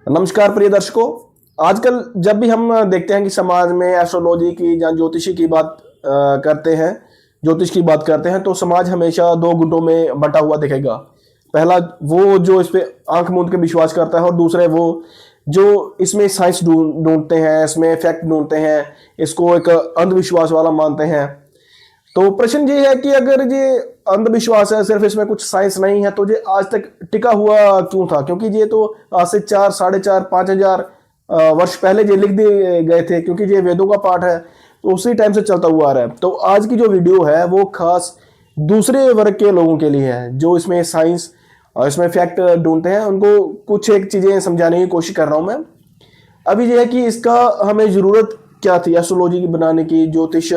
नमस्कार प्रिय दर्शकों। आजकल जब भी हम देखते हैं कि समाज में एस्ट्रोलॉजी की या ज्योतिषी की बात करते हैं, ज्योतिष की बात करते हैं, तो समाज हमेशा दो गुटों में बटा हुआ दिखेगा। पहला वो जो इस पे आंख मूंद के विश्वास करता है, और दूसरे वो जो इसमें साइंस ढूंढते हैं, इसमें फैक्ट ढूंढते हैं, इसको एक अंधविश्वास वाला मानते हैं। तो प्रश्न ये है कि अगर ये अंधविश्वास है, सिर्फ इसमें कुछ साइंस नहीं है, तो ये आज तक टिका हुआ क्यों था? क्योंकि ये तो आज से 4, 4.5, 5,000 वर्ष पहले ये लिख दिए गए थे, क्योंकि ये वेदों का पाठ है, तो उसी टाइम से चलता हुआ आ रहा है। तो आज की जो वीडियो है वो खास दूसरे वर्ग के लोगों के लिए है, जो इसमें साइंस और इसमें फैक्ट ढूंढते हैं। उनको कुछ एक चीजें समझाने की कोशिश कर रहा हूं मैं। अभी ये है कि इसका हमें जरूरत क्या थी एस्ट्रोलॉजी की बनाने की, ज्योतिष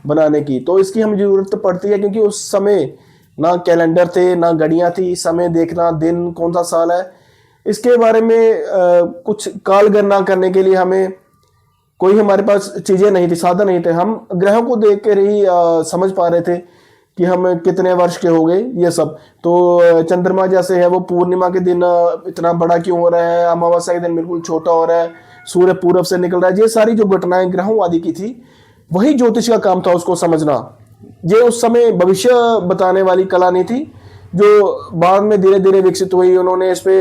बनाने की। तो इसकी हमें जरूरत पड़ती है क्योंकि उस समय ना कैलेंडर थे, ना घड़ियां थी, समय देखना, दिन कौन सा साल है, इसके बारे में कुछ काल गणना करने के लिए हमें कोई हमारे पास चीजें नहीं थी, साधन नहीं थे। हम ग्रहों को देख कर ही समझ पा रहे थे कि हम कितने वर्ष के हो गए, ये सब। तो चंद्रमा जैसे है वो पूर्णिमा के दिन इतना बड़ा क्यों हो रहा है, अमावस्या के दिन बिल्कुल छोटा हो रहा है, सूर्य पूरब से निकल रहा है, ये सारी जो घटनाएं ग्रहों आदि की थी, वही ज्योतिष का काम था उसको समझना। ये उस समय भविष्य बताने वाली कला नहीं थी, जो बाद में धीरे धीरे विकसित हुई। उन्होंने इस पे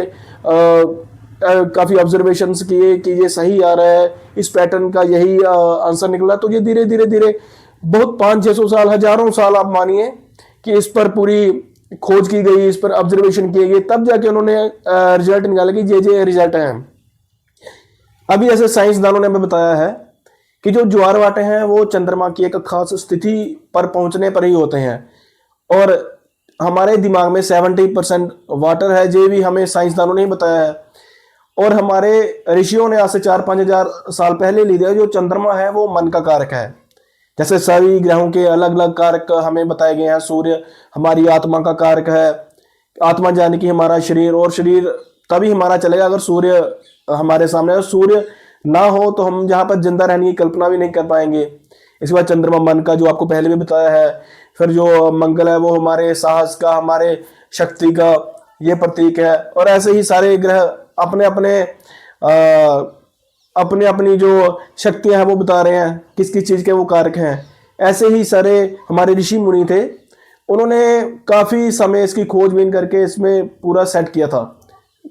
काफी ऑब्जर्वेशंस किए कि ये सही आ रहा है, इस पैटर्न का यही आंसर निकला। तो ये धीरे धीरे धीरे बहुत 500-600 साल, हजारों साल आप मानिए कि इस पर पूरी खोज की गई, इस पर ऑब्जर्वेशन किए गए, तब जाके उन्होंने रिजल्ट निकाला कि ये रिजल्ट है। अभी ऐसे साइंसदानों ने हमें बताया है कि जो ज्वार भाटे हैं वो चंद्रमा की एक खास स्थिति पर पहुंचने पर ही होते हैं, और हमारे दिमाग में 70% वाटर है, ये भी हमें साइंसदानों ने ही बताया है। और हमारे ऋषियों ने आज से 4-5 हजार साल पहले लिख दिया जो चंद्रमा है वो मन का कारक है। जैसे सभी ग्रहों के अलग अलग कारक हमें बताए गए हैं। सूर्य हमारी आत्मा का कारक है, आत्मा यानी कि हमारा शरीर, और शरीर तभी हमारा चलेगा अगर सूर्य हमारे सामने है। सूर्य ना हो तो हम जहां पर जिंदा रहने की कल्पना भी नहीं कर पाएंगे। इसके बाद चंद्रमा मन का, जो आपको पहले भी बताया है। फिर जो मंगल है वो हमारे साहस का, हमारे शक्ति का ये प्रतीक है। और ऐसे ही सारे ग्रह अपने अपने अपने अपनी जो शक्तियां हैं वो बता रहे हैं, किस किस चीज के वो कारक हैं। ऐसे ही सारे हमारे ऋषि मुनि थे, उन्होंने काफी समय इसकी खोजबीन करके इसमें पूरा सेट किया था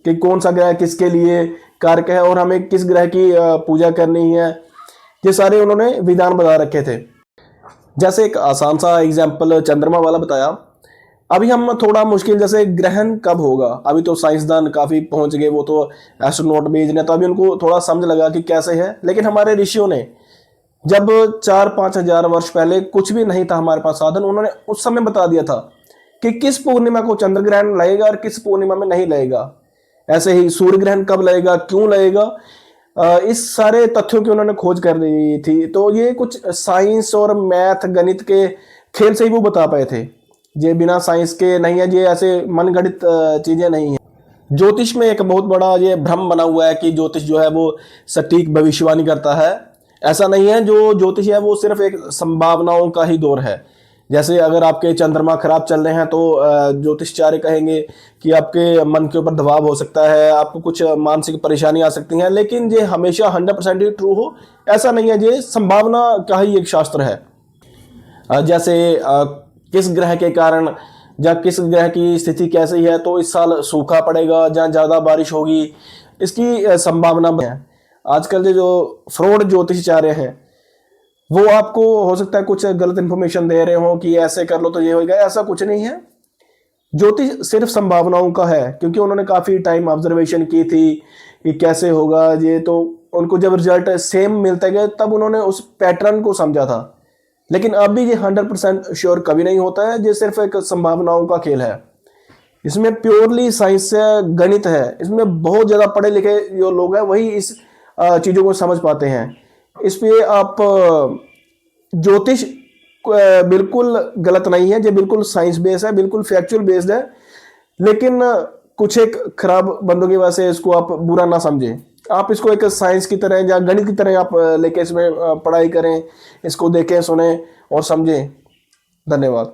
कि कौन सा ग्रह किसके लिए कारक है और हमें किस ग्रह की पूजा करनी है। ये सारे उन्होंने विधान बता रखे थे। जैसे एक आसान सा एग्जाम्पल चंद्रमा वाला बताया। अभी हम थोड़ा मुश्किल, जैसे ग्रहण कब होगा, अभी तो साइंसदान काफी पहुंच गए, वो तो एस्ट्रोनॉट भेज रहे हैं, तो अभी उनको थोड़ा समझ लगा कि कैसे है। लेकिन हमारे ऋषियों ने जब 4-5 हजार वर्ष पहले कुछ भी नहीं था हमारे पास साधन, उन्होंने उस समय बता दिया था कि किस पूर्णिमा को चंद्र ग्रहण लगेगा और किस पूर्णिमा में नहीं लगेगा। ऐसे ही सूर्य ग्रहण कब लगेगा, क्यों लगेगा, इस सारे तथ्यों की उन्होंने खोज कर दी थी। तो ये कुछ साइंस और मैथ, गणित के खेल से ही वो बता पाए थे, ये बिना साइंस के नहीं है, ये ऐसे मनगढ़ंत चीजें नहीं है। ज्योतिष में एक बहुत बड़ा ये भ्रम बना हुआ है कि ज्योतिष जो है वो सटीक भविष्यवाणी करता है। ऐसा नहीं है। जो ज्योतिष है वो सिर्फ एक संभावनाओं का ही दौर है। जैसे अगर आपके चंद्रमा खराब चल रहे हैं तो ज्योतिषचार्य कहेंगे कि आपके मन के ऊपर दबाव हो सकता है, आपको कुछ मानसिक परेशानी आ सकती है, लेकिन ये हमेशा 100% ही ट्रू हो ऐसा नहीं है। ये संभावना का ही एक शास्त्र है। जैसे किस ग्रह के कारण या किस ग्रह की स्थिति कैसी है, तो इस साल सूखा पड़ेगा, जहाँ ज्यादा बारिश होगी, इसकी संभावना है। आजकल जो फ्रॉड ज्योतिषाचार्य हैं वो आपको हो सकता है कुछ गलत इंफॉर्मेशन दे रहे हो कि ऐसे कर लो तो ये होगा, ऐसा कुछ नहीं है। ज्योतिष सिर्फ संभावनाओं का है, क्योंकि उन्होंने काफी टाइम ऑब्जर्वेशन की थी कि कैसे होगा ये। तो उनको जब रिजल्ट सेम मिलते गए तब उन्होंने उस पैटर्न को समझा था। लेकिन अब भी ये 100% श्योर कभी नहीं होता है, ये सिर्फ एक संभावनाओं का खेल है। इसमें प्योरली साइंस से गणित है। इसमें बहुत ज्यादा पढ़े लिखे जो लोग हैं वही इस चीजों को समझ पाते हैं। इस पे आप ज्योतिष बिल्कुल गलत नहीं है, ये बिल्कुल साइंस बेस्ड है, बिल्कुल फैक्चुअल बेस्ड है। लेकिन कुछ एक खराब बंदों की वजह से इसको आप बुरा ना समझें। आप इसको एक साइंस की तरह या गणित की तरह आप लेके इसमें पढ़ाई करें, इसको देखें, सुने और समझें। धन्यवाद।